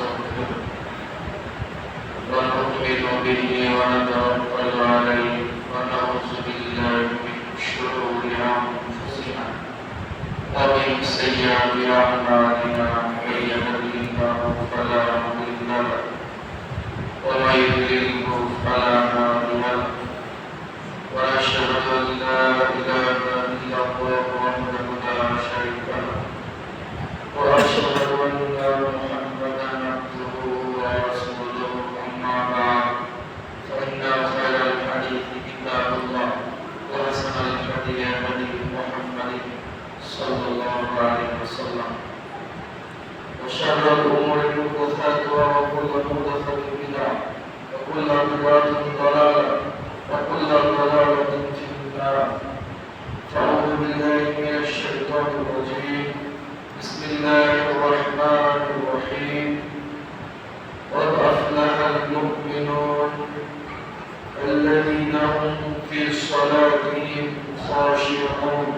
ونستغفره ونؤمن به ونتوكل عليه ونعوذ بالله من شرور أنفسنا ومن سيئات أعمالنا من يهده الله فلا مضل له ومن يضلل فلا هادي له وأشهد أن لا إله إلا الله وحده لا شريك له وأشهد أن محمدا عبده ورسوله أما بعد فإن خير الحديث كتاب الله وأحسن الهدي هدي محمد صلى الله عليه وسلم وشر الأمور محدثاتها وكل محدثة بدعة وكل بدعة ضلالة وكل ضلالة في النار فأعوذ بالله من الشيطان الرجيم بسم الله الرحمن الرحيم قد أفلح المؤمنون الذين هم في صلاتهم خاشعون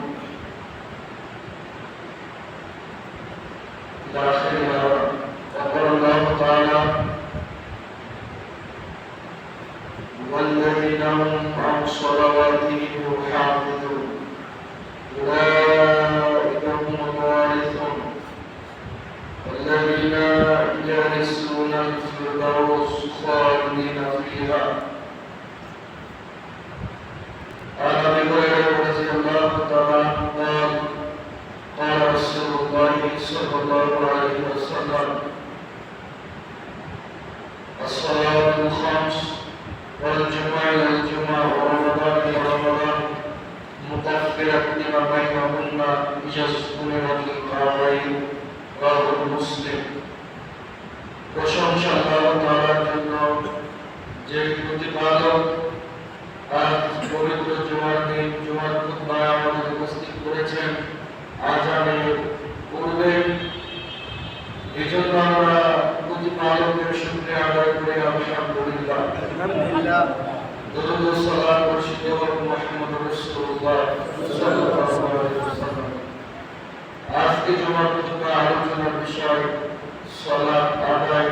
إلى آخرها وقال الله تعالى والذين هم عن صلواتهم يحافظون أولئك هم الوارثون الذين يرثون الفردوس خالدين فيها عن أبي هريرة رضي الله تعالى عنه قال قال رسول الله صلى الله عليه وسلم الصلاة الخمس والجمعة إلى الجمعة ورمضان إلى رمضان مكفرة لما بينهن إذا استمرت الكعبين رواه مسلم প্রশংসা আল্লাহ তাআলার জন্য যে প্রতিপালক আজ পবিত্র জুমার দিন জুমার খুতবায় আমাদের উপস্থিত করেছেন আজানের পূর্বে এজন্য আমরা প্রতিপালকের শুকরিয়া আদায় করে আলহামদুলিল্লাহ দরুদ ও সালাত বর্ষিত হোক মুহাম্মদ রাসূলুল্লাহ সাল্লাল্লাহু আলাইহি ওয়াসাল্লাম। আজকে জুমার খুতবায় আলোচনার বিষয় সালাত আদায়,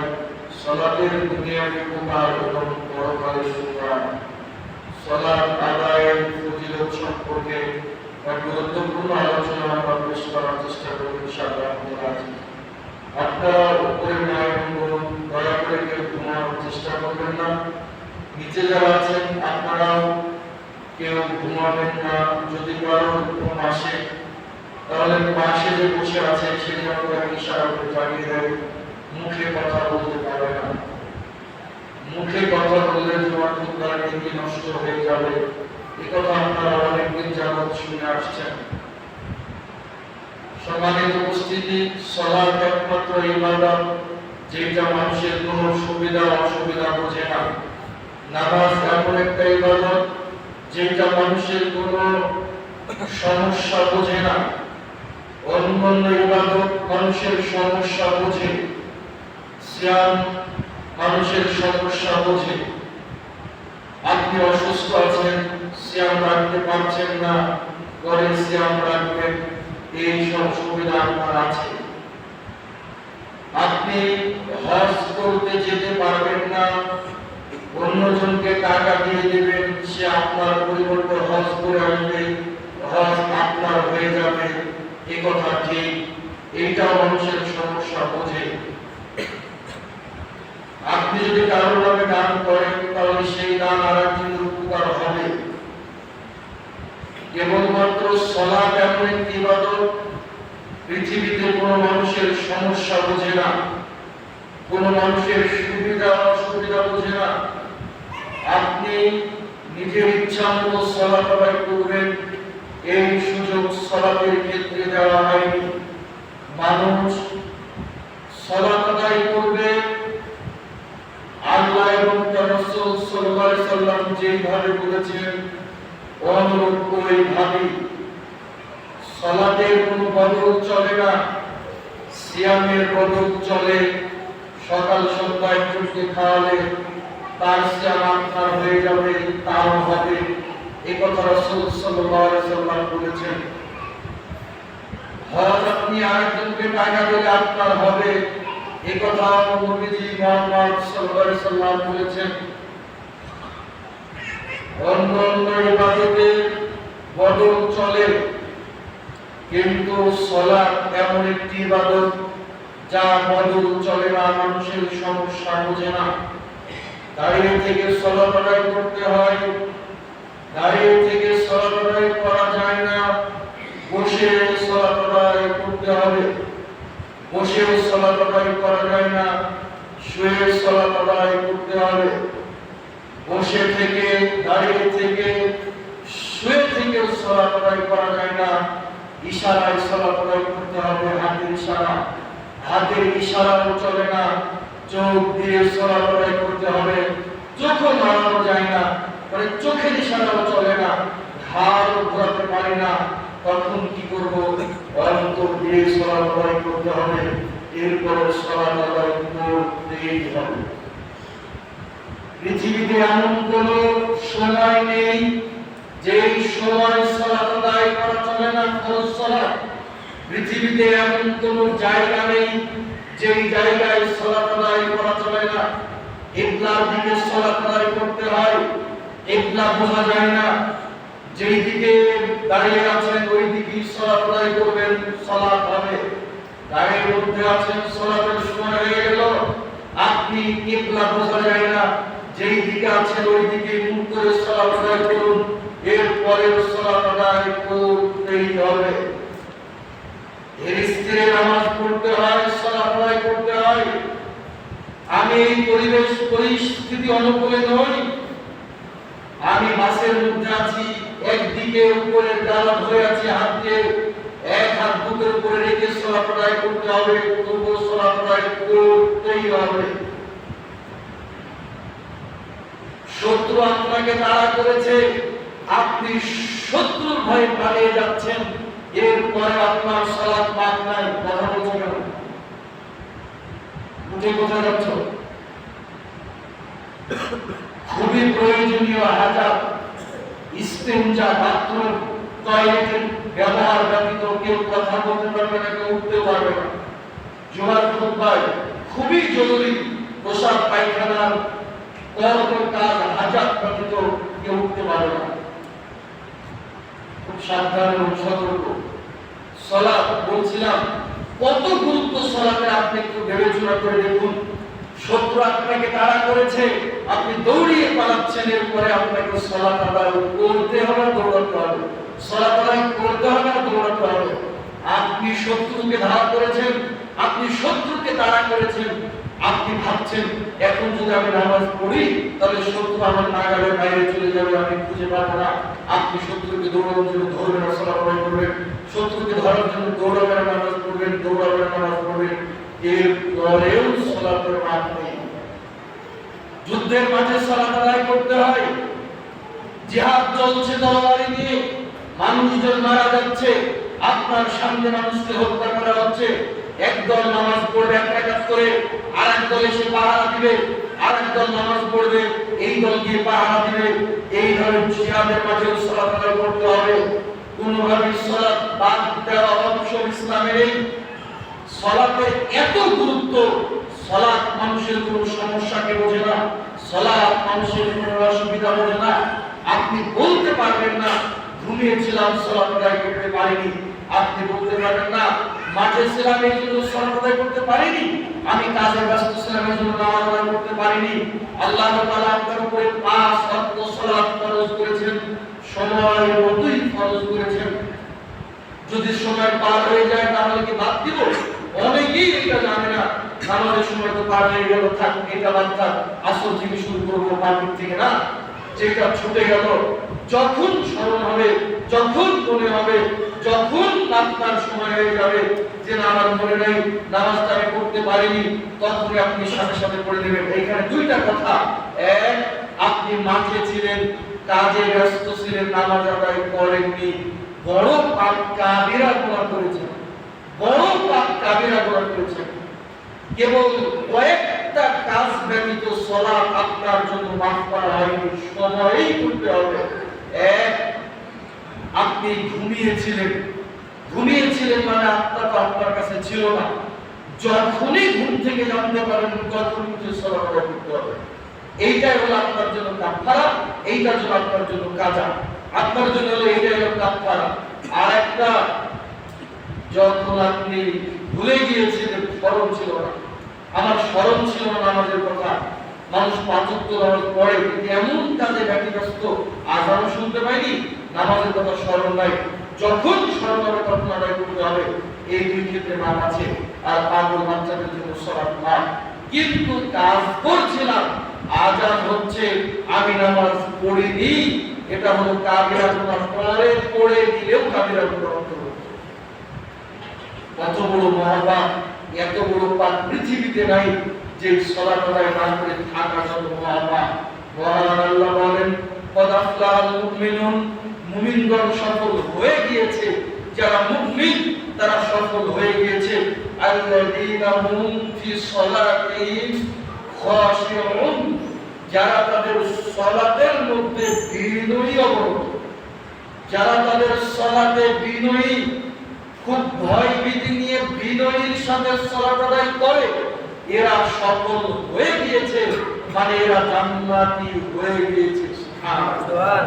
সালাতের দুনিয়াবী উপকার এবং পরকালের সুফল। সালাত আদায়ের ফজিলত সম্পর্কে এক গুরুত্বপূর্ণ আলোচনা আমরা পেশ করার চেষ্টা করব ইনশাআল্লাহ। আপনারা উপরে নায়ক করুন, দয়া করে কেউ ঘুমানোর চেষ্টা করবেন না। নিচে যারা আছেন আপনারাও কেউ ঘুমাবেন না। যদি কারো ঘুম আসে তাহলে পাশে যে বসে আছে সে যেন ইশারা করে জানিয়ে দেয় মুখে কথা বলতে পারে না। মুখে কথা বললে তোমার খুতবার নেকি নষ্ট হয়ে যাবে, এ কথা আপনারা অনেকদিন যাবৎ শুনে আসছেন। সম্মানিত উপস্থিতি, সালাত একমাত্র ইবাদত যেটা মানুষের কোনো সুবিধা অসুবিধা বোঝে না। নামাজ এমন একটা ইবাদত যেটা মানুষের কোনো সমস্যা বোঝে না। অন্যান্য ইবাদত মানুষের সমস্যা বোঝে, সিয়াম মানুষের সমস্যা বোঝে। আপনি অসুস্থ আছেন, সিয়াম রাখতে পারছেন না, পরে সিয়াম রাখবেন, এই সব সুবিধা আপনার আছে। আপনি হজ করতে যেতে পারবেন না, অন্যজনকে টাকা দিয়ে দেবেন, সে আপনার পরিবর্তে হজ করে আসবে, হজ আপনার হয়ে যাবে, এ কথা ঠিক। এইটাও মানুষের সমস্যা বোঝে। আপনি যদি কারোর নামে দান করেন তাহলে সেই দান আরেকজনের উপকার হবে। কেবলমাত্র সালাত এমন একটি ইবাদত পৃথিবীতে কোনো মানুষের সমস্যা বোঝে না, কোনো মানুষের সুবিধা অসুবিধা বোঝে না। আপনি নিজের ইচ্ছা মতো সালাত আদায় করবেন, এই সুযোগ সালাতের ক্ষেত্রে দেওয়া হয়নি। মানুষ সালাত আদায় করবে আল্লাহ এবং তার রাসূল সাল্লাল্লাহু আলাইহি ওয়াসাল্লাম যেভাবে বলেছেন অনুরূপ ওইভাবে। সালাতের কোনো বদল চলে না, সিয়ামের বদল চলে। সকাল সন্ধ্যা একটু খাওয়ালে তার সিয়াম আপনার হয়ে যাবে, তারও হবে, এই কথা রাসূল সাল্লাল্লাহু আলাইহি ওয়াসাল্লাম বলেছেন। হজ আপনি আরেকজনকে টাকা দিলে আপনার হবে, এই কথা নবীজি মুহাম্মদ সাল্লাল্লাহু আলাইহি সাল্লাম বলেছেন। অন্য অন্য ইবাদতে বদল চলে, কিন্তু সালাত এমন একটি ইবাদত যা বদল চলে না, মানুষের সমস্যা বোঝে না। দাঁড়িয়ে থেকে সালাত আদায় করতে হয়, দাঁড়িয়ে থেকে সালাত আদায় করা যায় না, বসে সালাত আদায় করতে হবে। বসে সালাত আদায় করা যায় না, শুয়ে সালাত আদায় করতে হবে। বসে থেকে, দাঁড়িয়ে থেকে, শুয়ে থেকে সালাত আদায় করা যায় না, ইশারায় সালাত আদায় করতে হবে। হাতের ইশারা, হাতের ইশারাও চলে না, চোখ দিয়ে সালাত আদায় করতে হবে। চোখও নাড়ানো যায় না, মানে চোখের ইশারাও চলে না, হাতও ঘোরাতে পারি না। তখন কি করব? অন্তর দিয়ে সালাত আদায় করতে হবে। এরপরে সালাত আদায় করতেই হবে। পৃথিবীতে এমন কোন সময় নেই যেই সময় সালাত আদায় করা চলে না, ফরজ সালাত। পৃথিবীতে এমন কোন জায়গা নেই যেই জায়গায় সালাত আদায় করা চলে না। কিবলার দিকে সালাত আদায় করতে হয়, কিবলা বোঝা যায় না, যেই দিকে দাঁড়িয়ে আছেন ওই দিকেই সালাত আদায় করবেন, সালাত হবে। দাঁড়িয়ে মধ্যে আছেন, সালাতের সময় হয়ে গেল, আপনি কিবলা বোঝা যায় না, যেই দিকে আছেন ওই দিকে মুখ করে সালাত আদায় করুন। এরপরে সালাত আদায় করতেই হবে। এর স্থিরে নামাজ পড়তে হয়, সালাত আদায় করতে হয়। আমি এই পরিবেশ পরিস্থিতি অনুকূলে নই, আমি বাসের মধ্যে আছি, একদিকে উপরে ডালা ধরে আছি, হাত দিয়ে এক হাত বুকের উপরে রেখে সালাত আদায় করতে হবে, তবুও সালাত আদায় করতেই হবে। শত্রু আপনাকে তাড়া করেছে, আপনি শত্রুর ভয়ে পালিয়ে যাচ্ছেন, এরপরে আপনার সালাত পাক নাই, কথা বলছো কেন? উঠে কোথায় যাচ্ছ? খুবই প্রয়োজনীয় হাজার ইস্তেঞ্জা, বাথরুম, টয়লেটের ব্যবহার ব্যতীত কেউ কথা বলতে পারবে না, কেউ উঠতে পারবে না। জুমার খুতবায় খুবই জরুরি প্রসাব পায়খানার কাজ হাজার ব্যতীত কেউ উঠতে পারবে না। খুব সাবধান এবং সতর্ক। সালাত বলছিলাম, কত গুরুত্ব সালাতে আপনি একটু বিবেচনা করে দেখুন। শত্রু আপনাকে তাড়া করেছে, আপনি দৌড়িয়ে পালাচ্ছেন, এরপরে আপনাকে সালাত আদায় করতে হবে, দৌড়াতে হবে। সালাত আদায় করতে হবে আর দৌড়াতে হবে। আপনি শত্রুকে ধাওয়া করেছেন, আপনি শত্রুকে তাড়া করেছেন, আপনি ভাবছেন এখন যদি আমি নামাজ পড়ি তাহলে শত্রু আমার নাগালের বাইরে চলে যাবে, আমি খুঁজে পাবো না। আপনি শত্রুকে দৌড়ানোর জন্য ধরবেন, সালাত আদায় করবেন, শত্রুকে ধরার জন্য দৌড়াবেন, নামাজ পড়বেন, দৌড়াবেন, নামাজ পড়বেন, এরপরেও সালাতের মান নেই। যুদ্ধের মাঠে সালাত আদায় করতে হয়, জিহাদ চলছে তরবারি দিয়ে, মানুষজন মারা যাচ্ছে, আপনার সামনে মানুষকে হত্যা করা হচ্ছে। একদল নামাজ পড়বে এক রাকাত করে, আরেক দল এসে পাহারা দিবে, আরেক দল নামাজ পড়বে, এই দল গিয়ে পাহারা দিবে। এই ধরনের জিহাদের মাঠে সালাত আদায় করতে হবে। কোনোভাবে সালাত বাদ দেওয়া অবশ্যই ইসলামে নেই। সালাতের এত গুরুত্ব, সালাত মানুষের কোনো সমস্যাকে বোঝে না, সালাত মানুষের কোনো অসুবিধা বোঝে না। আপনি বলতে পারবেন না ঘুমিয়েছিলাম সালাত আদায় করতে পারিনি, আপনি বলতে পারবেন না মাঠে ছিলাম এই জন্য সালাত আদায় করতে পারিনি, আমি কাজে ব্যস্ত ছিলাম এই জন্য নামাজ আদায় করতে পারিনি। আল্লাহ তাআলা আপনার উপরে 5 ওয়াক্ত সালাত ফরজ করেছেন, সময় মতোই ফরজ করেছেন। যদি সময় পার হয়ে যায় তাহলে কি বাদ দিব? অনেকেই এটা জানে না, নামাজের সময় তো পার হয়ে গেল, থাক এটা বাদ থাক, আসর থেকে শুরু করবো, মাগরিব থেকে না, যেটা ছুটে গেল যখন স্মরণ হবে, যখন মনে হবে, যখন আপনার সময় হয়ে যাবে যে আমার মনে নেই, নামাজটা আমি পড়তে পারিনি, তখনই আপনি সাথে সাথে পড়ে নেবেন। এখানে দুইটা কথা, এক, আপনি মাঠে ছিলেন, কাজে ব্যস্ত ছিলেন, নামাজ আদায় করেননি, বড় পাপ কাবিরা গুনাহ করেছেন, বড় পাপ কাবিরা গুনাহ করেছেন। কেবল কয়েকটা কাজ ব্যতীত সালাত আপনার জন্য মাফ করা হয়নি, সময়ই করতে হবে। এক, আপনি ঘুমিয়েছিলেন, ঘুমিয়েছিলেন মানে আত্মা তো আপনার কাছে ছিল না, যখনই ঘুম থেকে জানতে পারেন তখনই উঠে সালাত আদায় করতে হবে। এইটাই হলো আপনার জন্য কাফারা, এইটার জন্য আপনার জন্য কাজা। আপনার জন্য হলো এইটাই হলো কাফারা। আর একটা, যখন আপনি ভুলে গিয়েছিলেন, স্মরণ ছিল না, আমার স্মরণ ছিল না নামাজের কথা, মানুষ পাঁচ ওয়াক্ত নামাজ পড়ে কিন্তু এমন কাজে ব্যতিব্যস্ত, আজানও শুনতে পাইনি, নামাজের কথা স্মরণ নাই, যখন স্মরণ হবে তখন আদায় করতে হবে। এই দুই ক্ষেত্রে নাম আছে। আর পাগল বাচ্চাদের জন্য সালাত না। কিন্তু কাজ করছিলাম, আজান হচ্ছে, আমি নামাজ পড়িনি, এটা হলো কাবিরা গুনাহ, পড়ে দিলেও কাবিরা গুনাহ অন্তর্ভুক্ত। কত বড় মহাপাপ, এত বড় পাপ পৃথিবীতে নাই যে সালাত আদায় না করে থাকা যত মহাপাপ। মহান আল্লাহ বলেন, কদ আফলাহাল মুমিনুন, মুমিনগণ সফল হয়ে গিয়েছে, যারা মুমিন তারা সফল হয়ে গিয়েছে। আল্লাযীনা হুম ফি সালাতিহিম খাশিউন, যারা তাদের সালাতের মধ্যে বিনয়ী অবনত, যারা তাদের সালাতে বিনয়ী, খুব ভয় ভীতি নিয়ে বিনয়ীর সাথে সালাত আদায় করে, এরা সফল হয়ে গিয়েছে, মানে এরা জান্নাতি হয়ে গিয়েছে। সুবহানাল্লাহ।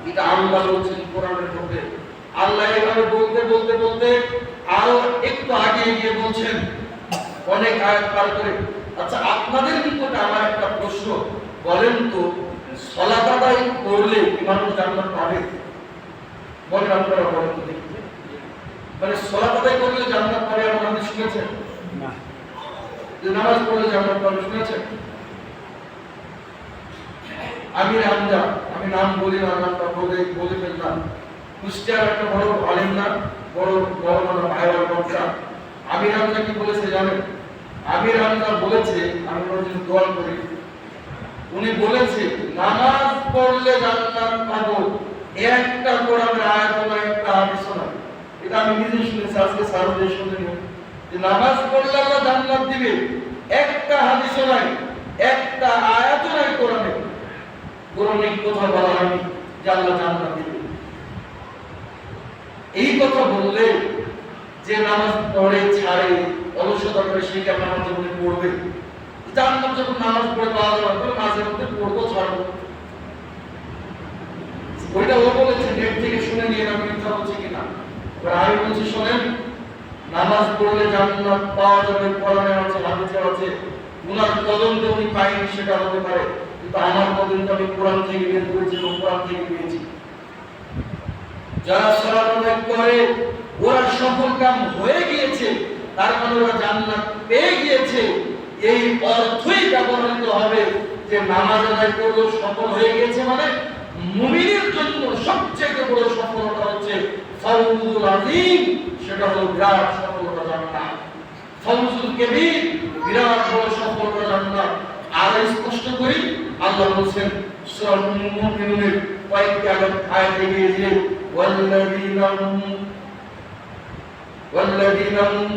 এটা আল্লাহ বলেছেন কোরআনের মধ্যে। আল্লাহ এভাবে বলতে বলতে বলতে আরো একটু আগে গিয়ে বলছেন, অনেক আয়াত পার করে। আচ্ছা, আপনাদের নিকটে আমার একটা প্রশ্ন, বলেন তো সালাত আদায় করলে কি মানুষ জান্নাত পাবে? বলেন, আপনারা বলেন তো দেখি, মানে সালাত আদায় করলে জান্নাত পাবে এমন আপনি শুনেছেন? না। যে নামাজ পড়লে জান্নাত পাবে শুনেছেন? আমির হামজা, আমি নাম বলি না, নামটা বলে ফেললাম, কুষ্টিয়ার একটা বড় আলেম না, বড় বড় বড় ভাইয়ের বক্তা। আমির হামজা কি বলেছে জানেন? আমির হামজা বলেছে, আমি ওর জন্য দোয়া করি, উনি বলেছে নামাজ পড়লে জান্নাত পাবো, একটা কোরআনের আয়াত না, একটা হাদিস না। এটা আমি নিজে শুনেছি, আজকে সারাদিন শুনে নিন যে নামাজ পড়লে আল্লাহ জান্নাত দিবে, একটা হাদিস নাই, একটা আয়াত নাই কোরআনে। কোরআনে কথা বলা হয়নি যে আল্লাহ জান্নাত দিবে। এই কথা বললে যে নামাজ পড়ে ছাড়ে, অলসতা করে, সে কেমন নামাজ জীবনে পড়বে? জান্নাত যখন নামাজ পড়ে পাওয়া যাবে, তখন মাঝে মধ্যে পড়বো, ছাড়বো। ওইটা ও বলেছে, নেট থেকে শুনে নিয়ে, আমি মিথ্যা বলছি কিনা। আমি বলছি শোনেন, নামাজ পড়লে জান্নাত পাওয়া যাবে, কোরআনে আছে, হাদিসে আছে। উনার তদন্ত উনি পাইনি সেটা হতে পারে, কিন্তু আমার তদন্ত আমি কোরআন থেকে বের করেছি এবং কোরআন থেকে পেয়েছি। যারা সালাত আদায় করে ওরা সফল কাম হয়ে গিয়েছে, তার মানে ওরা জান্নাত পেয়ে গিয়েছে। এই অর্থই ব্যবহৃত হবে যে নামাজ আদায় করলে সফল হয়ে গিয়েছে, মানে মুমিনের জন্য সবচেয়ে বড় সফলতা হচ্ছে ফাউজুল আযীম, সেটা হলো বিরাট সফলতা জান্নাত। ফাউজুল কবীর, বিরাট বড় সফলতা জান্নাত। আর স্পষ্ট করি, আল্লাহ বলেন সূরা মুমিনুনের কয়েকটি আয়াতে গিয়ে ওয়াল্লাযীনা হুম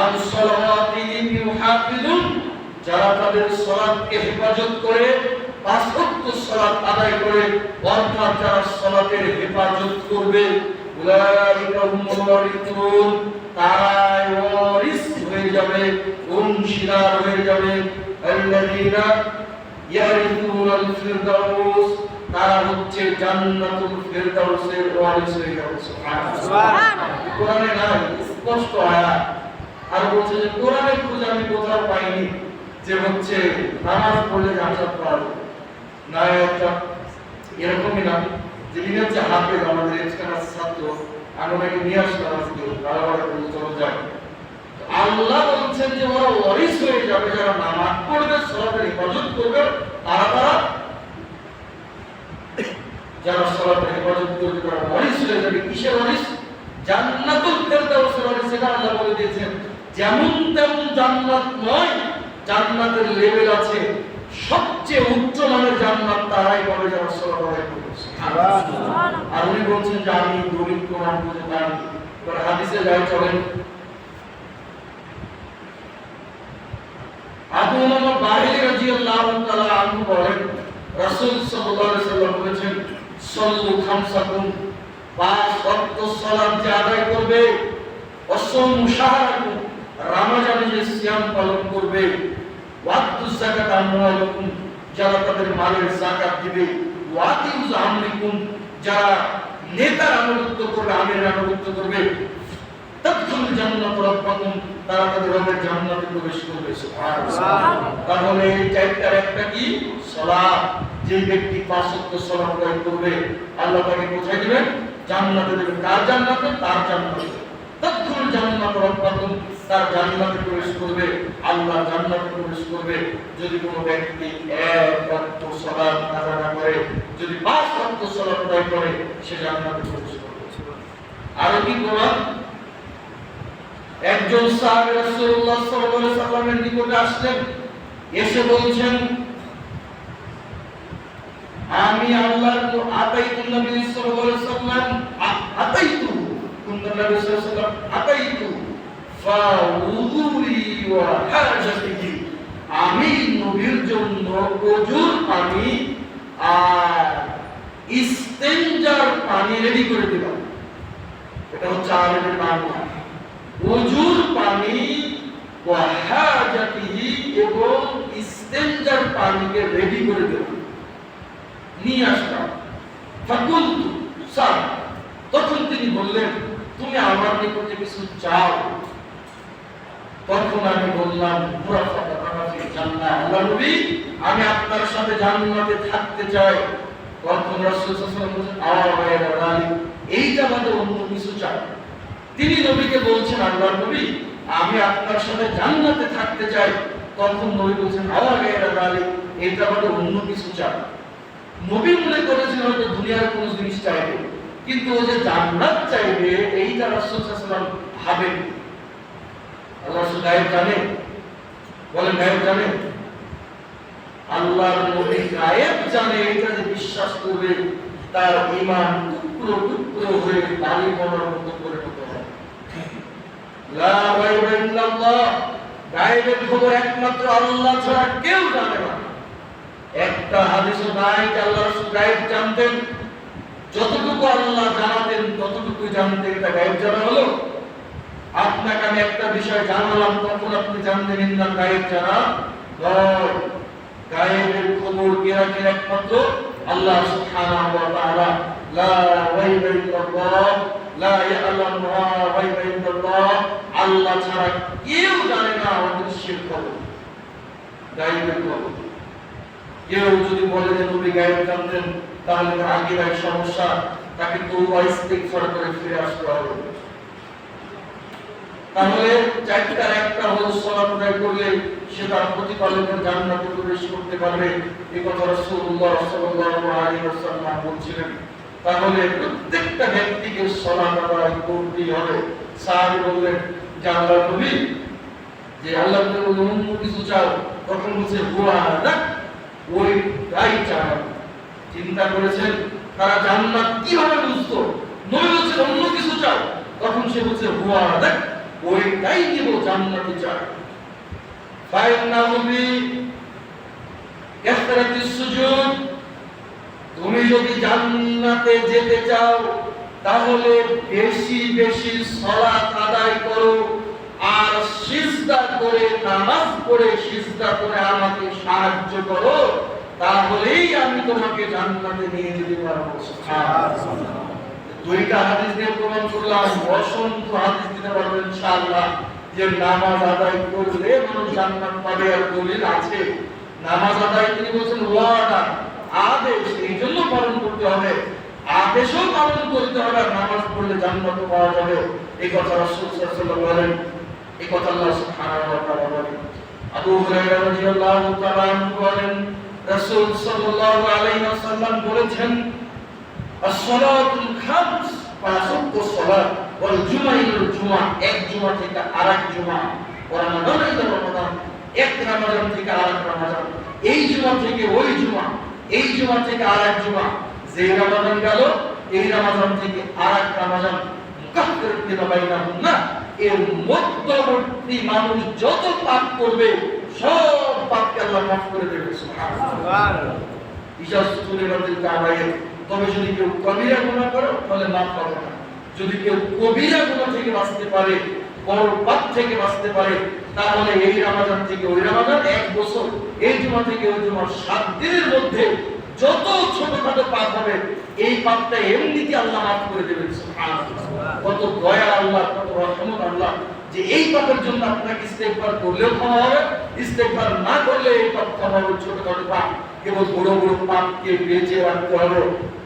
আন সালাওয়াতিহিম ইউহাফিজুন, যারা তাদের সালাতকে হেফাজত করে, পাঁচ ওয়াক্ত সালাত আদায় করে, অর্থাৎ যারা সালাতের হেফাজত করবে, উলাইকা হুমুল ওয়ারিসুন, তারাই ওয়ারিস হয়ে যাবে, অংশীদার হয়ে যাবে। আল্লাযীনা ইয়ারিসুনাল ফিরদাউস, তারা হচ্ছে জান্নাতুল ফিরদাউসের ওয়ারিস হয়ে যাবে। সুবহানাল্লাহ। কোরআনে নাই, স্পষ্ট আয়াত। আর বলছে যে কোরআনে খুঁজে আমি কোথাও পাইনি যে হচ্ছে নামাজ পড়লে জান্নাত পাবে না। একটা এরকমই না যে ইনি হচ্ছে হাফেজ, আমাদের এখানে ছাত্র, আমি ওনাকে নিয়ে আসলাম আজকে, বারবার বলে চলে যায়। আল্লাহ বলছেন যে ওরা ওয়ারিস হয়ে যাবে, যারা নামাজ পড়বে, সালাতের হেফাজত করবে, তারা যারা সালাতের হেফাজত করবে তারা ওয়ারিস হয়ে যাবে। কিসের ওয়ারিস? জান্নাতুল ফিরদাউসের ওয়ারিস। সেটা আল্লাহ বলে দিয়েছেন। যেমন তেমন জান্নাত নয়, জান্নাতের লেভেল আছে। সবচেয়ে উচ্চ মানের জান্নাত তারাই পাবে যারা সালাত আদায় করবে। সুবহানাল্লাহ। আর উনি বলছেন যে আমি দলিল প্রমাণ করতে পারি। এবার হাদিসে যাই চলেন। আবু উমামা বাহিলি রাদিয়াল্লাহু তাআলা আনহু বলেন, রাসূল সাল্লাল্লাহু আলাইহি ওয়াসাল্লাম বলেছেন, সাল্লু খামসাকুম, পাঁচ ওয়াক্ত সালাত যে আদায় করবে, ওয়াসুমু শাহরাকুম, রমজানে সিয়াম পালন করবে, ওয়াতুজ যাকাত আমওয়ালাকুম যারা তাদের মালের যাকাত দিবে, ওয়াতিউজ আমরিকুম যারা নেতার আনুগত্য করবে, আমিরের আনুগত্য করবে, তাদখুলুল জান্নাত রাব্বাকুম তারা তাদের রবের জান্নাতে প্রবেশ করবে। সুবহানাল্লাহ। তাহলে এই চারটার একটা কি? সালাত। যে ব্যক্তি 5 ওয়াক্ত সালাত আদায় করবে আল্লাহ তাকে কোথায় দিবেন? জান্নাতে দিবেন। কার জান্নাতে? তার জান্নাতে। তাদখুলুল জান্নাত রাব্বাকুম তার জান্নাতে প্রবেশ করবে, আল্লাহ জান্নাতে প্রবেশ করবে। যদি কোনো ব্যক্তি 1 ওয়াক্ত সালাত আদায় না করে, যদি 5 ওয়াক্ত সালাত আদায় করে, সে জান্নাতে প্রবেশ করবে। আর কি বলেন? একজন সাহাবী রাসূলুল্লাহ সাল্লাল্লাহু আলাইহি সাল্লামের নিকটে আসলেন, এসে বলছেন, আমি আল্লাহর আতাইতু নবী সাল্লাল্লাহু আলাইহি সাল্লাম আতাইতু কুনতু নবী সাল্লাল্লাহু আলাইহি সাল্লাম আতাইতু ফাউযুরি ওয়া হাজাতিহি আমি নবীর জন্য ওযুর পানি আর ইস্তেনজার পানি রেডি করে দিলাম। এটা হচ্ছে আরবির বাংলা। ওযুর পানি ওয়া হাজাতিহি এবং ইস্তেনজার পানিকে রেডি করে দিলাম, নিয়ে আসলাম। ফাকুলতু সাল তখন তিনি বললেন, তুমি আমার নিকটে কিছু চাও? তখন আমি বললাম, মুরাফাকাতানা ফিল জান্নাহ, আল্লাহ নবী আমি আপনার সাথে জান্নাতে থাকতে চাই। তখন রাসূল সাল্লাল্লাহু আলাইহি ওয়াসাল্লাম বলেন, আওয়াইরা রালি এইটা বাদে অন্য কিছু চাই? তিনি নবীকে বলছেন, আল্লাহ নবী আমি আপনার সাথে জান্নাতে থাকতে চাই। তখন নবী বলছেন, আওয়াইরা রালি এইটা বাদে অন্য কিছু চাই। নবী মনে করেছেন হয়তো দুনিয়ার কোনো জিনিস চাইবে, কিন্তু ও যে জান্নাত চাইবে এইটা রাসূল সাল্লাল্লাহু আলাইহি ওয়াসাল্লাম ভাবেন। আল্লাহ গায়েব জানে? বলেন গায়েব জানে? আল্লাহর নবী গায়েব জানে, এটা যে বিশ্বাস করবে তার ঈমান টুকরো টুকরো হয়ে বালি বনের মতো পরিণত হবে। লা গায়বা ইল্লাল্লাহ, গায়েবের খবর একমাত্র আল্লাহ ছাড়া কেউ জানে না। একটা হাদিসও নাই যে আল্লাহ রাসূল গায়েব জানতেন। যতটুকু আল্লাহ জানাতেন ততটুকু জানতেন, এটা গায়েব জানা হলো? আপনাকে আমি একটা বিষয় জানালাম, তখন আপনি জানতেন না গায়েব জানা নয়। গায়েবের খবর কে রাখেন? একমাত্র আল্লাহ সুবহানাহু ওয়া তাআলা। লা গায়বা ইল্লাল্লাহ, লা ইয়ালামুহা গায়বা ইল্লাল্লাহ, আল্লাহ ছাড়া কেউ জানে না অদৃশ্যের খবর, গায়েবের খবর। কেউ যদি বলে যে নবী গায়েব জানতেন, তাহলে তার আকীদায় সমস্যা, তাকে তওবা ইস্তিগফার করে ফিরে আসতে হবে। তাহলে চারটার একটা হলো সালাত আদায় করলে সে তার প্রতিপালকের জান্নাতে প্রবেশ করতে পারবে, এই কথা রাসূলুল্লাহ সাল্লাল্লাহু আলাইহি ওয়াসাল্লাম বলছিলেন। তাহলে প্রত্যেকটা ব্যক্তিকে সালাত আদায় করতেই হবে। সাহাবী বললেন যে আল্লাহর নবী, যে আল্লাহর নবী অন্য কিছু চাও? তখন বলছে হুয়া লাক, ওই তাই চাও। চিন্তা করেছেন তারা জান্নাত কিভাবে বুঝতো? নবী বলছেন অন্য কিছু চাও, তখন সে বলছে হুয়া লাক, ওইটাই নিব, জান্নাতে চাই। ফাইন্না নবী কাসরাতিস সুজুদ, তুমি যদি জান্নাতে যেতে চাও তাহলে বেশি বেশি সালাত আদায় করো, আর সিজদা করে, নামাজ পড়ে সিজদা করে আমাকে সাহায্য করো, তাহলেই আমি তোমাকে জান্নাতে নিয়ে যেতে পারবো। সুবহানাল্লাহ। দুইটা হাদিস দিয়ে প্রমাণ করলাম, অসংখ্য হাদিস দিতে পারবো ইনশাআল্লাহ, যে নামাজ আদায় করলে মানুষ জান্নাত পাবে। আর দলিল আছে, নামাজ আদায় তিনি বলেছেন ওয়াদা, আদেশ, এই জন্য পালন করতে হবে, আদেশও পালন করতে হবে, আর নামাজ পড়লে জান্নাত পাওয়া যাবে। এই কথা রাসূল সাল্লাল্লাহু আলাইহি ওয়াসাল্লাম বলেন, এই কথা আল্লাহ সুবহানাহু ওয়া তাআলা বলেন। আবু হুরায়রা রাদিয়াল্লাহু তাআলা আনহু বলেন, রাসূল সাল্লাল্লাহু আলাইহি ওয়াসাল্লাম বলেছেন, as-salatul khams, পাঁচ ওয়াক্ত সালাত, ওয়াল জুমাইল জুমা, এক জুমা থেকে আরেক জুমা, ওয়া রমাদান ইলা রমাদান, এক রমাদান থেকে আরেক রমাদান, এই জুমা থেকে ওই জুমা, এই জুমা থেকে আরেক জুমা, যে রমাদান গেল এই রমাদান থেকে আরেক রমাদান, মুকাফফিরাতুন লিমা বাইনাহুন্না, এর মধ্যবর্তী মানুষ যত পাপ করবে সব পাপকে আল্লাহ মাফ করে দেবে। সুবহানাল্লাহ। ইজাসতুলিবাতিল কাবায়ের, তবে যদি কেউ কবিরা গুনাহ করে তাহলে মাফ পাবে না। যদি কেউ কবিরা গুনাহ থেকে বাঁচতে পারে বড় পাপ থেকে বাঁচতে পারে, তাহলে এই রমাদান থেকে ওই রমাদান, এক বছর এই জুমা থেকে ওই জুমা, 7 দিনের মধ্যে যত ছোটখাটো পাপ হবে এই পাপটা এমনিতে আল্লাহ মাফ করে দেবেন। সুবহানাল্লাহ, কত দয়া আল্লাহ, কত রহমত আল্লাহ, যে এই পাপের জন্য আপনাকে ইস্তেগফার করলেও ক্ষমা হবে, ইস্তেগফার না করলে এই পাপ ক্ষমা হবে। ছোটখাটো পাপ, কেবল বড় বড় পাপকে বেঁচে রাখতে হবে।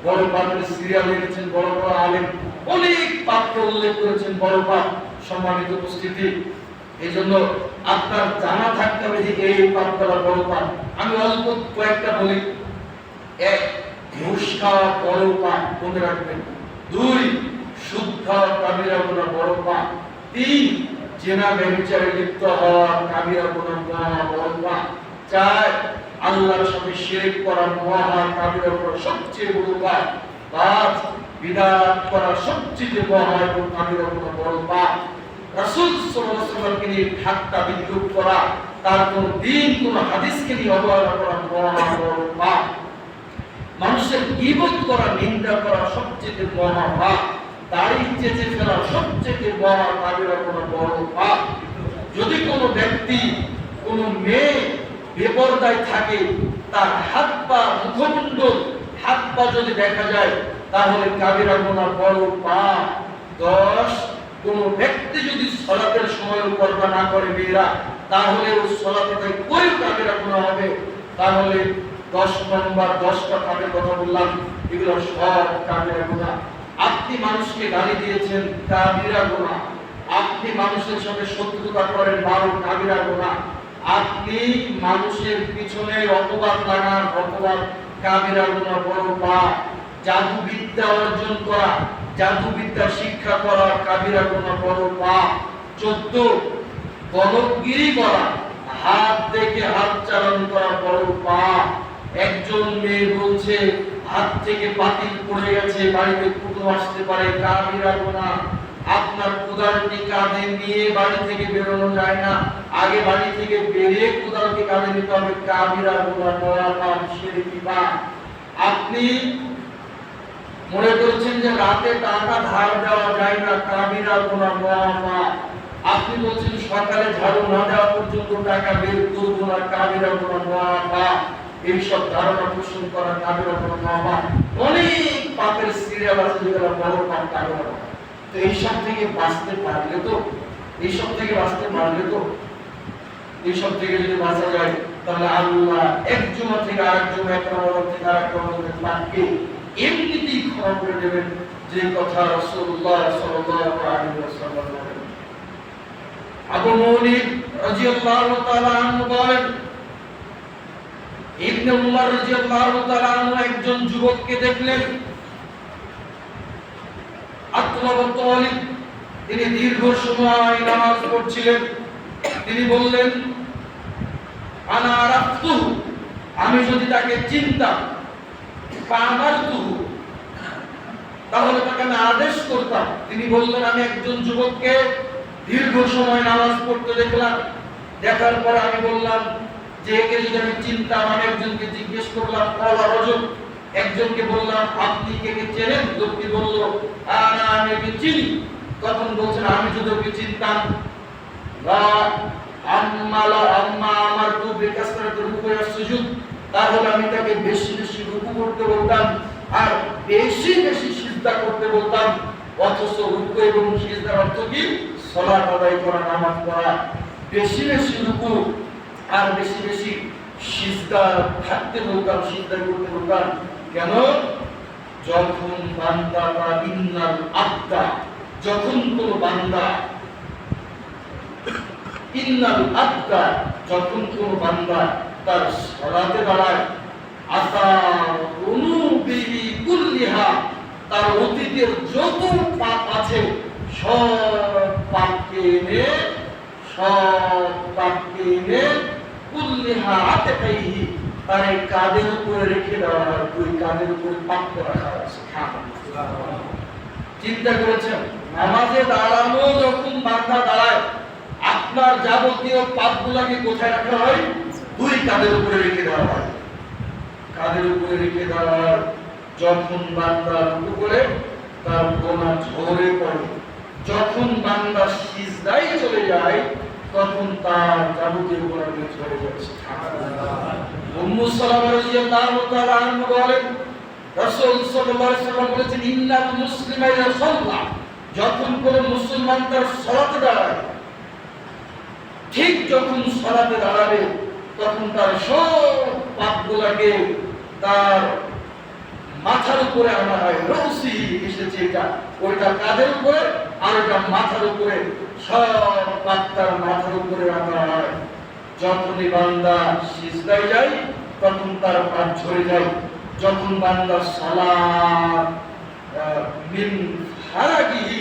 বড় পাপের সিরিয়াল এনেছেন বড় বড় আলেম, অনেক পাপকে উল্লেখ করেছেন বড় পাপ। সম্মানিত উপস্থিতি, এই জন্য আপনার জানা থাকতে হবে যে এই পাপগুলো বড় পাপ। আমি অল্প কয়েকটা বলি। 1, ঘুষ খাওয়া বড় পাপ, মনে রাখবেন। 2, সুদ খাওয়া কাবিরা গুনাহ বড় পাপ। 3, জিনা ব্যভিচারে লিপ্ত হওয়া কাবিরা গুনাহ বড় পাপ। 4, আল্লাহর সাথে শিরক করা মহা কাবিরা গুনাহ সবচেয়ে বড় পাপ। 5, বিদআত করা সবচেয়ে মহা এবং কাবিরা গুনাহ বড় পাপ। রাসূল সাল্লাল্লাহু আলাইহি ওয়াসাল্লামকে নিয়ে ঠাট্টা বিদ্রূপ করা, তার কোন দিন কোন হাদিসকে নিয়ে অবহেলা করা মহা বড় পাপ। মানুষের গীবত করা, নিন্দা করা সবচেয়ে মহা পাপ। দাড়ি চেঁচে ফেলা সবচেয়ে মহা কাবিরা গুনাহ বড় পাপ। যদি কোনো ব্যক্তি, কোনো মেয়ে বেপরদায় থাকে, তার হাত পা, মুখমণ্ডল, হাত পা যদি দেখা যায়, তাহলে কাবিরা গুনাহ বড় পাপ। 10, কোনো ব্যক্তি যদি সালাতের সময় পর্দা না করে মেয়েরা, তাহলে ও সালাতে তাই কই কাবিরা গুনাহ হবে। তাহলে 10 নম্বর 10টা পাপের কথা বললাম, এগুলো সব কাবিরা গুনাহ। আপনি মানুষকে গালি দিয়েছেন, কাবিরা গুনাহ। আপনি মানুষের সাথে শত্রুতা করেন, বড় কাবিরা গুনাহ। আপনি মানুষের পিছনে অপবাদ লাগান, অপবাদ কাবিরা গুনাহ বড় পাপ। জাদু বিদ্যা অর্জন করা, জাদু বিদ্যা শিক্ষা করা কাবিরা গুনাহ বড় পাপ। 14, গলতগিরি করা, হাত দেখে হাত চালান করা বড় পাপ। একজন মেয়ে বলছে হাত থেকে পাতিল পড়ে গেছে, বাড়িতে কুটুম আসতে পারে, কাবিরা গুনাহ। আপনার কোদালটি কাঁধে নিয়ে বাড়ি থেকে বেরোনো যায় না, আগে বাড়ি থেকে বেরিয়ে কোদালটি কাঁধে নিতে হবে, কাবিরা গুনাহ বড় পাপ, শিরকি পাপ। আপনি মনে করছেন যে রাতে টাকা ধার দেওয়া যায় না, কাবিরা গুনাহ বড় পাপ। আপনি বলছেন সকালে ঝাড়ু না দেওয়া পর্যন্ত টাকা বের করব না, কাবিরা গুনাহ বড় পাপ। এইসব ধারণা পোষণ করা কাবিরা গুনাহ পাপ। অনেক পাপের সিরিয়াল আছে যেগুলো বড় পাপ, কাবিরা গুনাহ। তো এইসব থেকে বাঁচতে পারলে তো, এইসব থেকে বাঁচতে পারলে তো, এইসব থেকে যদি বাঁচা যায়, তাহলে আল্লাহ এক জুমা থেকে আরেক জুমা, এক রমাদান থেকে আরেক রমাদানের পাপকে এমনিতেই ক্ষমা করে দেবেন, যে কথা রাসূলুল্লাহ সাল্লাল্লাহু আলাইহি ওয়াসাল্লাম বলেন। আবু মুনিব রাদিয়াল্লাহু তাআলা আনহু বলেন, ইবনে উমর রাদিয়াল্লাহু তাআলা আনহু একজন যুবককে দেখলেন, আতলাবুত তালিব, তিনি দীর্ঘ সময় নামাজ পড়ছিলেন। তিনি বললেন, আনা আরাফতুহু, আমি যদি তাকে চিনতাম, ফাআমারতুহু, তাহলে তাকে আমি আদেশ করতাম। তিনি বললেন, আমি একজন যুবককে দীর্ঘ সময় নামাজ পড়তে দেখলাম, দেখার পর আমি বললাম যে একে যদি আমি চিনতাম, আমি একজনকে জিজ্ঞেস করলাম, ক্বালা রাজুল, একজনকে বললাম আপনি কে চেনেন? লোকটি বলল, আমি একে চিনি। তখন বলছেন, আমি যদি ওকে চিনতাম, তাহলে আমি তাকে বেশি বেশি রুকু করতে বলতাম আর বেশি বেশি সিজদা করতে বলতাম। অথচ রুকু এবং সিজদার অর্থ কি? সালাত আদায় করা, নামাজ পড়া। বেশি বেশি রুকু আর বেশি বেশি সিজদা থাকতে বলতাম, সিজদা করতে বলতাম। কেন? যখন বান্দা বা ইন্নাল আবদা, যখন কোন বান্দা, ইন্নাল আবদা, যখন কোন বান্দা তার সালাতে দাঁড়ায়, আসা অনুবিহি কুল্লিহা, তার অতীতের যত পাপ আছে সব পাপকে এনে কুল্লিহা আতাইহি, তার এই কাঁধের উপরে রেখে দেওয়া হয়, দুই কাঁধের উপরে পাপ রাখা আছে। চিন্তা করেছেন, নামাজে দাঁড়ানো যখন বান্দা দাঁড়ায়, আপনার যাবতীয় পাপগুলোকে কোথায় রাখা হয়? দুই কাঁধের উপরে রেখে দেওয়া হয়। কাঁধের উপরে রেখে দেওয়া হয়। যখন বান্দা রুকু করে, তার গোনা ঝরে পড়ে, যখন বান্দা সিজদায় চলে যায় তখন তার যাবতীয় গুনাহ ঝরে যাচ্ছে। উম্মু সালামা রাদিয়াল্লাহু তাআলা আনহা বলেন, রাসূল সাল্লাল্লাহু আলাইহি ওয়াসাল্লাম বলেছেন, ইন্নাল মুসলিমা ইযা সাল্লা, যখন কোন মুসলমান তার সালাতে দাঁড়ায়, ঠিক যখন সালাতে দাঁড়াবে তখন তার সব পাপগুলোকে তার মাথার উপরে আনা হয়। রৌসি এসেছে, এটা ওইটা কাঁধের উপরে আর ওটা মাথার উপরে, সব পাপ তার মাথার উপরে আনা হয়। যখনই বান্দা সিজদায় যায় তখন তার পাপ ঝরে যায়। যখন বান্দা সালাত মিন ফারাগিহি,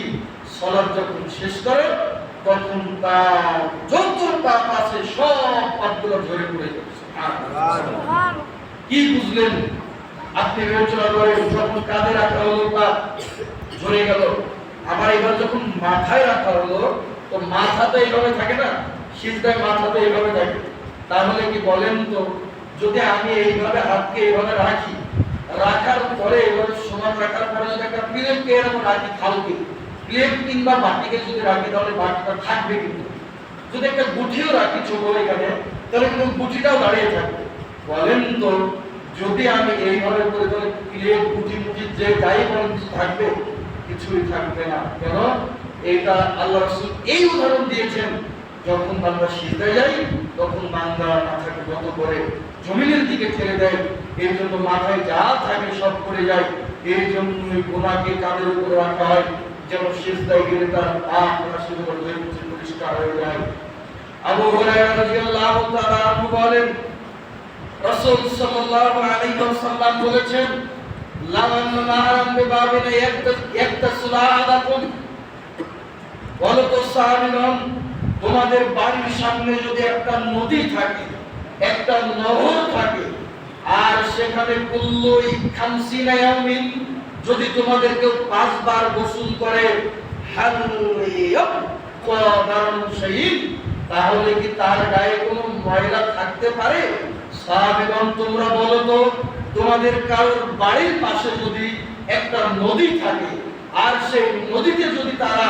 সালাত যখন শেষ করে তখন তার যত পাপ আছে সব পাপগুলো ঝরে পড়ে যাচ্ছে। কি বুঝলেন আপনি? বিবেচনা করেন, যখন কাঁধে রাখা হলো পাপ ঝরে গেল, আবার এবার যখন মাথায় রাখা হলো, তো মাথা তো এইভাবে থাকে না, সিজদায় মাথা তো এইভাবে থাকে। তাহলে কি বলেন তো, যদি আমি এইভাবে হাতকে এইভাবে রাখি, রাখার পরে এবার সমান রাখার পরে যদি একটা প্লেটকে এরকম রাখি, খালকে প্লেট কিংবা বাটিকে যদি রাখি, তাহলে বাটিটা থাকবে। কিন্তু যদি একটা গুটিও রাখি ছোট এখানে, তাহলে কিন্তু গুটিটাও দাঁড়িয়ে থাকবে। বলেন তো, যদি আমি এইভাবে করে তাহলে প্লেট গুটি মুটি যে যাই বলেন থাকবে? কিছুই থাকবে না। কেন? এটা আল্লাহ রাসূল এই উদাহরণ দিয়েছেন, যখন বান্দা সিজদায় যায় তখন বান্দা মাথাকে নত করে জমিনের দিকে ঠেলে দেয়, এর জন্য মাথায় যা থাকে সব পড়ে যায়। এই জন্য গুনাহকে কাঁধের উপরে রাখা হয়, যেন সিজদায় গেলে তার পাপ রাশির উপর ধরে পরিষ্কার হয়ে যায়। আবু হুরায়রা রাদিয়াল্লাহু তাআলা আনহু বলেন, রাসূল সাল্লাল্লাহু আলাইহি ওয়াসাল্লাম বলেছেন, লামান নাহারাম বিবাবিনা ইয়াকতাসুলাদাকুম ওয়ালাতু সামিনাম, তোমাদের বাড়ির সামনে যদি একটা নদী থাকে, একটা নহর থাকে, আর সেখানে কুল্লু খামসিনা ইয়াউমিন, যদি তোমাদের কেউ 5 বার গোসল করে, হাল ইয়াবকাদারুন শাইইন, তাহলে কি তার গায়ে কোনো ময়লা থাকতে পারে? সাহাবীগণ, তোমরা বলো তো, তোমাদের কারোর বাড়ির পাশে যদি একটা নদী থাকে, আর সেই নদীতে যদি তারা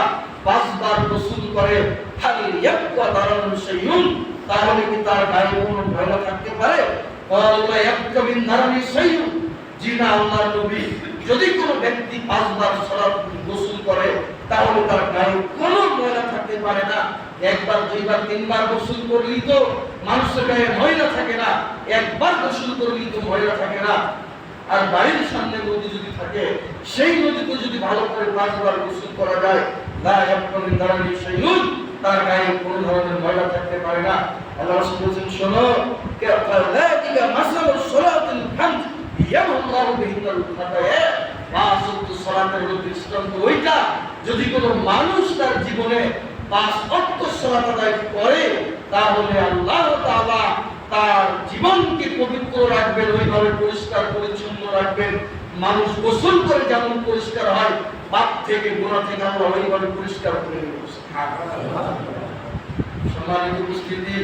5 বার গোসল করে, হাল ইয়াবকাদারুন শাইইন, তাহলে কি তার গায়ে কোনো ময়লা থাকতে পারে? ওয়াল্লা ইয়াবকা মিন দারানি শাইইন, জি না আল্লাহর নবী, যদি কোনো ব্যক্তি 5 বার সালাত গোসল করে তাহলে তার গায়ে কোনো ময়লা থাকতে পারে না। একবার, দুইবার, তিনবার গোসল করলেই তো মানুষের গায়ে ময়লা থাকে না, একবার গোসল করলেই তো ময়লা থাকে না। আর বাড়ির সামনে নদী যদি থাকে, সেই নদীতে যদি ভালো করে 5 বার গোসল করা যায়, লা ইয়াবকা মিন দারানি শাইইন, তার গায়ে কোনো ধরনের ময়লা থাকতে পারে না। আল্লাহ রাসূল বলেছেন, শোনো, কাযালিকা মাসালুস সালাতুল খামস ইয়ামুল্লাহু বিহিল খাতায়া, 5 ওয়াক্ত সালাতের দৃষ্টান্ত ওইটা, যদি কোনো মানুষ তার জীবনে 5 ওয়াক্ত সালাত আদায় করে, তাহলে আল্লাহ তাআলা তার জীবনকে পবিত্র রাখবেন, ওইভাবে পরিষ্কার পরিচ্ছন্ন রাখবেন। মানুষ গোসল করে যেমন পরিষ্কার হয়, পাপ থেকে গুনাহ থেকে আমরা ওইভাবে পরিষ্কার করে নেব। সুবহানাল্লাহ। সম্মানিত উপস্থিতি,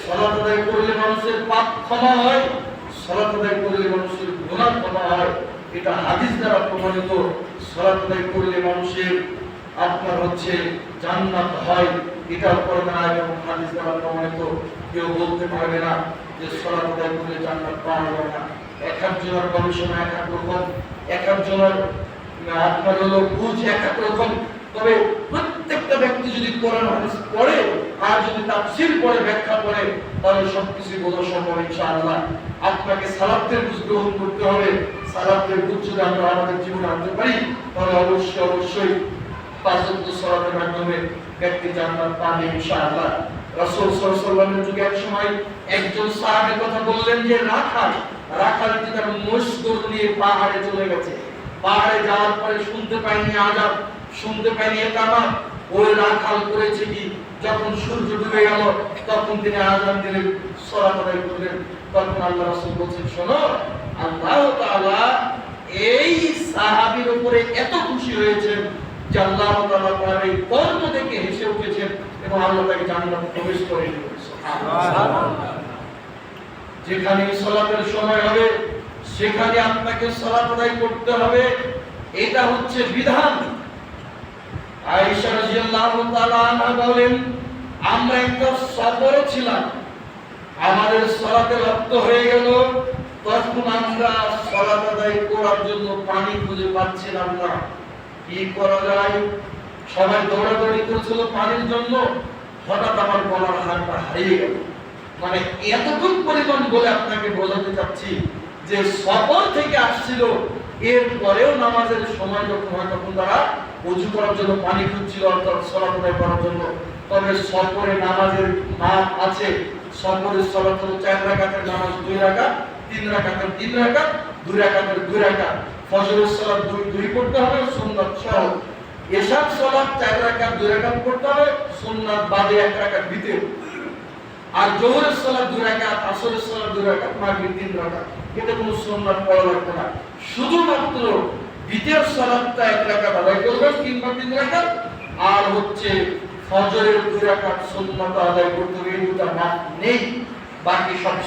সালাত আদায় করলে মানুষের পাপ ক্ষমা হয়, সালাত আদায় করলে মানুষের গুনাহ ক্ষমা হয়। এটা হাদিস দ্বারা প্রমাণিত। সালাত আদায় করলে মানুষের আপনার জান্নাত হয়, এটা কোরআন এবং হাদিস দ্বারা প্রমাণিত। কেউ বলতে পারবে না যে সালাত আদায় করলে জান্নাত পাওয়া যাবে না। এক একজনের গবেষণা এক এক রকম, এক একজনের আপনার বুঝ এক এক রকম। তবে প্রত্যেকটা ব্যক্তি যদি কোরআন হাদিস পড়ে আর যদি তাফসীর পড়ে, ব্যাখ্যা পড়ে, তাহলে সবকিছু বোঝা সম্ভব ইনশাআল্লাহ। আপনাকে সালাতের বুঝ গ্রহণ করতে হবে। সালাতের বুঝ যদি আমরা আমাদের জীবনে আনতে পারি, তাহলে অবশ্যই 5 ওয়াক্ত সালাতের মাধ্যমে ব্যক্তি জান্নাত পাবে ইনশাআল্লাহ। রাসূল সাল্লাল্লাহু আলাইহি ওয়াসাল্লামের যুগে এক সময় একজন সাহাবী কথা বললেন যে রাখাল তার মশগুর নিয়ে পাহাড়ে চলে গেছে। পাহাড়ে যাওয়ার পরে শুনতে পায়নি আযাব, শুনতে পায়নি ইকামত। ওই রাখাল করেছে কি, যখন সূর্য ডুবে গেল তখন তিনি আযান দিলেন, সালাত আদায় করলেন। তখন আল্লাহ রাসূল বলেছেন, শোনো, আল্লাহ তাআলা এই সাহাবীর উপরে এত খুশি হয়েছেন যে আল্লাহ তাআলা তার এই কর্ম দেখে হেসে উঠেছেন এবং আল্লাহ তাকে জান্নাতে প্রবেশ করে দিয়েছেন। সুবহানাল্লাহ। যেখানে সালাতের সময় হবে সেখানে আপনাকে সালাত আদায় করতে হবে, এটা হচ্ছে বিধান। আয়েশা রাদিয়াল্লাহু তাআলা আনহা বলেন, আমরা একটা সফরে ছিলাম, আমাদের সালাতে রক্ত হয়ে গেল, তখন আমরা সালাত আদায় করার জন্য পানি খুঁজে পাচ্ছিলাম না। কি করা যায়? সবাই দৌড়াদৌড়ি করছিল পানির জন্য। হঠাৎ আমার গলার হাড়টা হারিয়ে গেল। মানে এতটুকু পরিমাণ বলে আপনাকে বোঝাতে চাচ্ছি যে সফর থেকে আসছিল, এর পরেও নামাজের সময় যখন হয় তখন তারা ওযু করার জন্য পানি খুঁজছিল, অর্থাৎ সালাত আদায় করার জন্য। তবে সফরে নামাজের মাপ আছে। সফরের সালাত হলো 4 রাকাতের নামাজ 2 রাকাত, 3 রাকাতের 3 রাকাত, 2 রাকাতের 2 রাকাত। ফজরের সালাত 2 পড়তে হবে সুন্নাত সহ। এশার সালাত 4 রাকাত 2 রাকাত পড়তে হবে, সুন্নাত বাদে 1 রাকাত ভিতরে। আর জোহরের সালাত 2 রাকাত, আসরের সালাত 2 রাকাত, মাগরিব 3 রাকাত। এতে কোনো সুন্নাত পড়া লাগবে না। শুধুমাত্র বিতের সালাতটা 1 রাকাত আদায় করবেন কিংবা 3 রাকাত, আর হচ্ছে ফজরের 2 রাকাত সুন্নাত আদায় করতে হবে। এই দুটো মাপ নেই, বাকি সব